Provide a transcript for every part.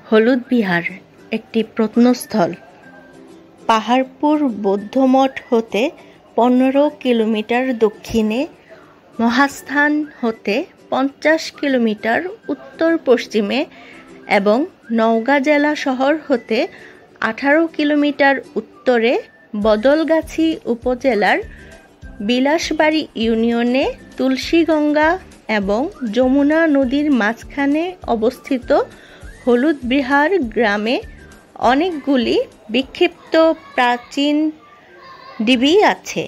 হলুদ বিহার একটি প্রত্নস্থল। পাহাড়পুর বৌদ্ধমঠ হতে 15 কিলোমিটার দক্ষিণে, মহাস্থান হতে 50 কিলোমিটার উত্তর পশ্চিমে এবং নওগাঁ জেলা শহর হতে 18 কিলোমিটার উত্তরে বদলগাছি উপজেলার বিলাসবাড়ি ইউনিয়নে তুলসীগঙ্গা এবং যমুনা নদীর মাঝখানে অবস্থিত হলুদ বিহার গ্রামে অনেকগুলি বিক্ষিপ্ত প্রাচীন ঢিবি আছে।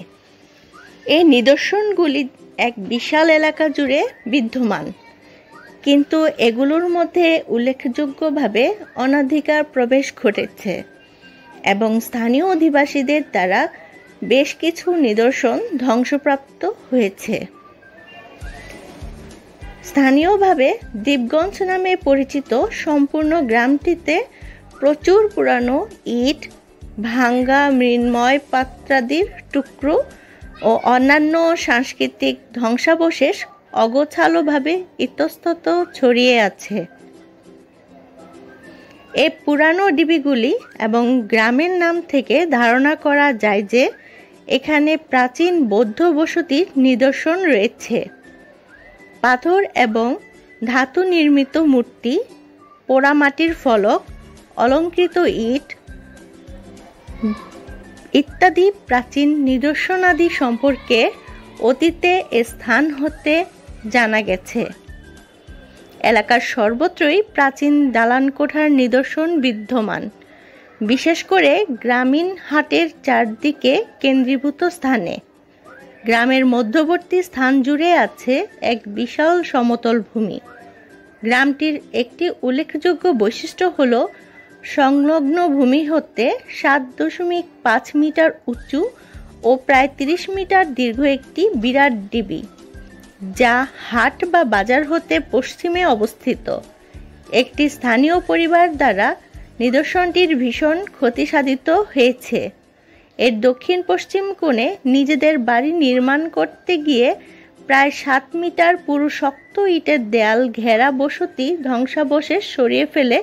এই নিদর্শনগুলি এক বিশাল এলাকা জুড়ে বিদ্যমান, কিন্তু এগুলোর মধ্যে উল্লেখযোগ্যভাবে অনধিকার প্রবেশ ঘটেছে এবং স্থানীয় অধিবাসীদের দ্বারা বেশ কিছু নিদর্শন ধ্বংসপ্রাপ্ত হয়েছে। স্থানীয়ভাবে দ্বীপগঞ্জ নামে পরিচিত সম্পূর্ণ গ্রামটিতে প্রচুর পুরানো ইট, ভাঙ্গা মৃন্ময় পাত্রাদির টুকরো ও অন্যান্য সাংস্কৃতিক ধ্বংসাবশেষ অগোছালোভাবে ইতস্তত ছড়িয়ে আছে। এই পুরানো ঢিবিগুলি এবং গ্রামের নাম থেকে ধারণা করা যায় যে এখানে প্রাচীন বৌদ্ধ বসতির নিদর্শন রয়েছে। পাথর এবং ধাতু নির্মিত মূর্তি, পোড়ামাটির ফলক, অলঙ্কৃত ইট ইত্যাদি প্রাচীন নিদর্শনাদি সম্পর্কে অতীতে এ স্থান হতে জানা গেছে। এলাকার সর্বত্রই প্রাচীন দালানকোঠার নিদর্শন বিদ্যমান, বিশেষ করে গ্রামীণ হাটের চারদিকে কেন্দ্রীভূত স্থানে। গ্রামের মধ্যবর্তী স্থান জুড়ে আছে এক বিশাল সমতল ভূমি। গ্রামটির একটি উল্লেখযোগ্য বৈশিষ্ট্য হল সংলগ্ন ভূমি হতে 7.5 মিটার উঁচু ও প্রায় 30 মিটার দীর্ঘ একটি বিরাট ঢিবি, যা হাট বা বাজার হতে পশ্চিমে অবস্থিত। একটি স্থানীয় পরিবার দ্বারা নিদর্শনটির ভীষণ ক্ষতিসাধিত হয়েছে। এর দক্ষিণ পশ্চিম কোণে নিজেদের বাড়ি নির্মাণ করতে গিয়ে প্রায় 7 মিটার পুরু শক্ত ইটের দেয়াল ঘেরা বসতি ধ্বংসাবশেষ সরিয়ে ফেলে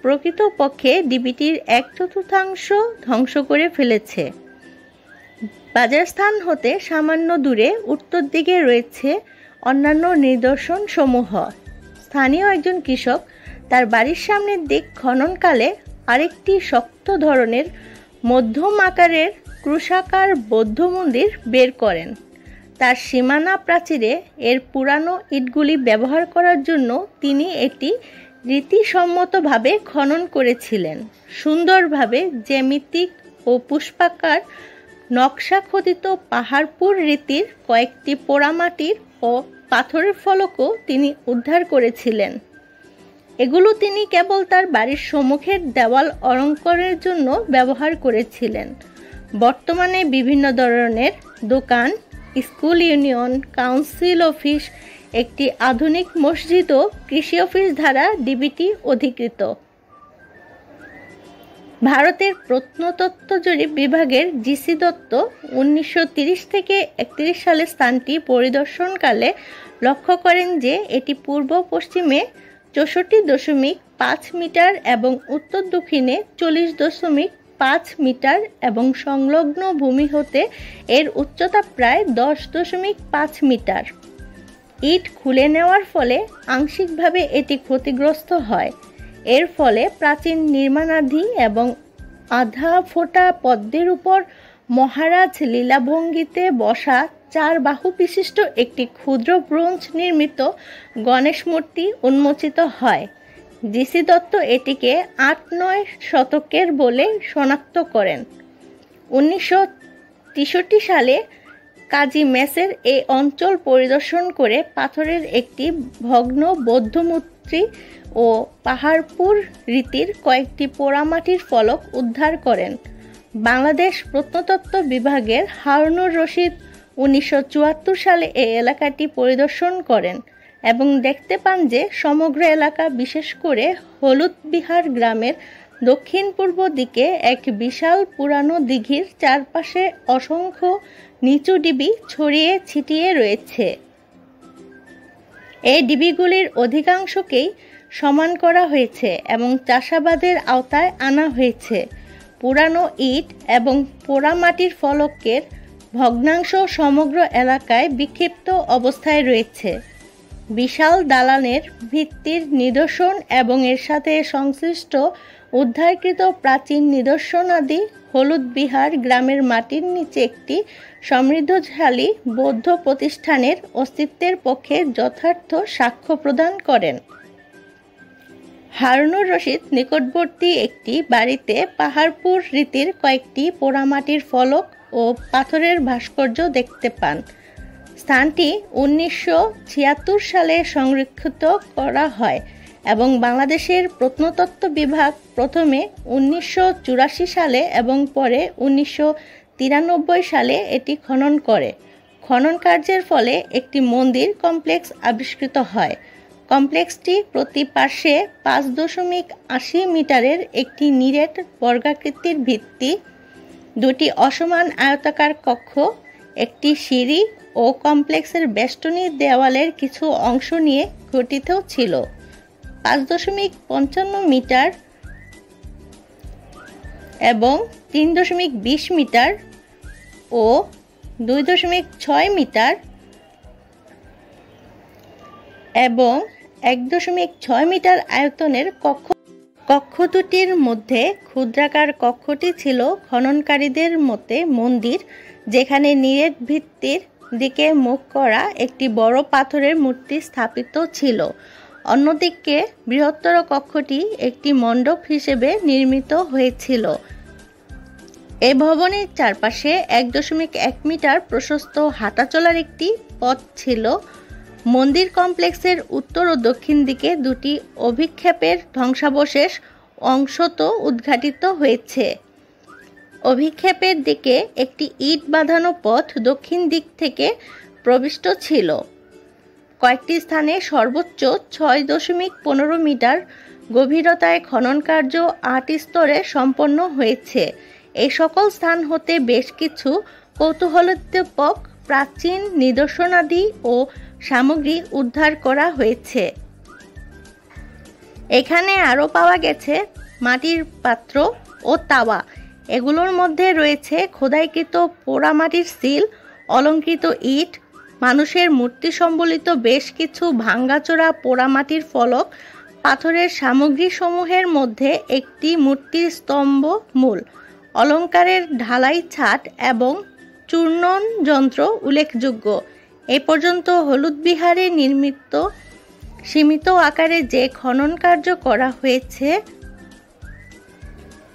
প্রকৃতপক্ষে ঢিবিটির 1/4 ধ্বংস করে ফেলেছে। বাজার স্থান হতে সামান্য দূরে উত্তর দিকে রয়েছে অন্যান্য নিদর্শন সমূহ। স্থানীয় একজন কৃষক তার বাড়ির সামনের দিক খননকালে আরেকটি শক্ত ধরনের মধ্যম আকারের ক্রুশাকার বৌদ্ধ মন্দির বের করেন। তার সীমানা প্রাচীরে এর পুরানো ইটগুলি ব্যবহার করার জন্য তিনি এটি রীতিসম্মতভাবে খনন করেছিলেন। সুন্দরভাবে জ্যামিতিক ও পুষ্পাকার নকশা খোদিত পাহাড়পুর রীতির কয়েকটি পোড়ামাটির ও পাথরের ফলকও তিনি উদ্ধার করেছিলেন। এগুলো তিনি কেবল তার বাড়ির সম্মুখের দেওয়াল অলঙ্কারের জন্য ব্যবহার করেছিলেন। বর্তমানে বিভিন্ন ধরনের দোকান, স্কুল, ইউনিয়ন কাউন্সিল অফিস, একটি আধুনিক মসজিদ ও কৃষি অফিস দ্বারা ঢিবিটি অধিকৃত। ভারতের প্রত্নতত্ত্ব জরিপ বিভাগের জিসি দত্ত 1930 থেকে 31 সালে স্থানটি পরিদর্শনকালে লক্ষ্য করেন যে এটি পূর্ব পশ্চিমে 64.5 মিটার এবং উত্তর দক্ষিণে 40.5 মিটার এবং সংলগ্ন ভূমি হতে এর উচ্চতা প্রায় 10.5 মিটার। ইট খুলে নেওয়ার ফলে আংশিকভাবে এটি ক্ষতিগ্রস্ত হয়। এর ফলে প্রাচীন নির্মাণাধি এবং আধা ফোটা পদ্মের উপর মহারাজ লীলাভঙ্গিতে বসা 4 বাহু বিশিষ্ট একটি ক্ষুদ্র ব্রোঞ্জ নির্মিত গণেশ মূর্তি উন্মোচিত হয়। জিসি দত্ত এটিকে 8-9 শতকের বলে শনাক্ত করেন। 1963 সালে কাজী মেসের এই অঞ্চল পরিদর্শন করে পাথরের একটি ভগ্ন বৌদ্ধ মূর্তি ও পাহাড়পুর রীতির কয়েকটি পোড়ামাটির ফলক উদ্ধার করেন। বাংলাদেশ প্রত্নতত্ত্ব বিভাগের হারুনুর রশিদ 1974 সালে এই এলাকাটি পরিদর্শন করেন এবং দেখতে পান যে সমগ্র এলাকা, বিশেষ করে হলুদ বিহার গ্রামের দক্ষিণ পূর্ব দিকে এক বিশাল পুরানো দিঘির চারপাশে অসংখ্য নিচু ঢিবি ছড়িয়ে ছিটিয়ে রয়েছে। এই ঢিবিগুলির অধিকাংশকেই সমান করা হয়েছে এবং চাষাবাদের আওতায় আনা হয়েছে। পুরানো ইট এবং পোড়ামাটির ফলকের ভগ্নাংশ সমগ্র এলাকায় বিক্ষিপ্ত অবস্থায় রয়েছে। বিশাল দালানের ভিত্তির নিদর্শন এবং এর সাথে সংশ্লিষ্ট উদ্ধারকৃত প্রাচীন নিদর্শনাদি হলুদ বিহার গ্রামের মাটির নিচে একটি সমৃদ্ধশালী বৌদ্ধ প্রতিষ্ঠানের অস্তিত্বের পক্ষে যথার্থ সাক্ষ্য প্রদান করেন। হারুনুর রশিদ নিকটবর্তী একটি বাড়িতে পাহাড়পুর রীতির কয়েকটি পোড়ামাটির ফলক ও পাথরের ভাস্কর্য দেখতে পান। স্থানটি 1976 সালে সংরক্ষিত করা হয় এবং বাংলাদেশের প্রত্নতত্ত্ব বিভাগ প্রথমে 1984 সালে এবং পরে 1993 সালে এটি খনন করে। খনন কার্যের ফলে একটি মন্দির কমপ্লেক্স আবিষ্কৃত হয়। কমপ্লেক্সটি প্রতি পার্শ্বে 5.80 মিটারের একটি নিরেট বর্গাকৃতির ভিত্তি, দুটি অসমান আয়তাকার কক্ষ, একটি সিঁড়ি ও কমপ্লেক্সের বেষ্টনী দেওয়ালের কিছু অংশ নিয়ে গঠিত ছিল। 5.55 মিটার এবং 3.20 মিটার ও 2.6 মিটার এবং 1.6 মিটার আয়তনের কক্ষ দুটির মধ্যে ক্ষুদ্রাকার কক্ষটি ছিল খননকারীদের মতে মন্দির, যেখানে নিরেট ভিত্তির দিকে মুখ করা একটি বড় পাথরের মূর্তি স্থাপিত ছিল। অন্যদিকে বৃহত্তর কক্ষটি একটি মণ্ডপ হিসেবে নির্মিত হয়েছিল। এই ভবনের চারপাশে 1.1 মিটার প্রশস্ত হাঁটাচলার একটি পথ ছিল। মন্দির কমপ্লেক্সের উত্তর ও দক্ষিণ দিকে দুটি অভিক্ষেপের ধ্বংসাবশেষ অংশত উদ্ঘাটিত হয়েছে। অভিক্ষেপের দিকে একটি ইট বাঁধানো পথ দক্ষিণ দিক থেকে প্রবিষ্ট ছিল। কয়েকটি স্থানে সর্বোচ্চ 6.15 মিটার গভীরতায় খনন কার্য 8 স্তরে সম্পন্ন হয়েছে। এই সকল স্থান হতে বেশ কিছু কৌতূহলোদ্দীপক প্রাচীন নিদর্শনাদি ও সামগ্রী উদ্ধার করা হয়েছে। এখানে আরও পাওয়া গেছে মাটির পাত্র ও তাওয়া। এগুলোর মধ্যে রয়েছে খোদাইকৃত পোড়ামাটির সিল, অলংকৃত ইট, মানুষের মূর্তি সম্বলিত বেশ কিছু ভাঙ্গাচোরা পোড়ামাটির ফলক, পাথরের সামগ্রীসমূহের মধ্যে একটি মূর্তির স্তম্ভ মূল, অলংকারের ঢালাই ছাট এবং চূর্ণন যন্ত্র উল্লেখযোগ্য। এ পর্যন্ত হলুদ বিহারে নির্মিত সীমিত আকারে যে খনন কার্য করা হয়েছে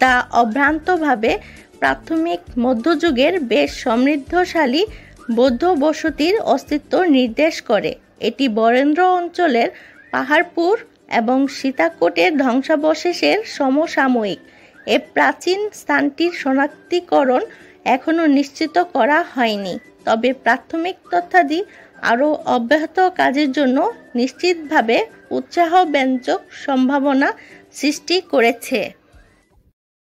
তা অভ্রান্তভাবে প্রাথমিক মধ্যযুগের বেশ সমৃদ্ধশালী বৌদ্ধ বসতির অস্তিত্ব নির্দেশ করে। এটি বরেন্দ্র অঞ্চলের পাহাড়পুর এবং সীতাকোটের ধ্বংসাবশেষের সমসাময়িক। এ প্রাচীন স্থানটির শনাক্তিকরণ এখনও নিশ্চিত করা হয়নি, তবে প্রাথমিক তথ্যাদি আরও অব্যাহত কাজের জন্য নিশ্চিতভাবে উৎসাহব্যঞ্জক সম্ভাবনা সৃষ্টি করেছে।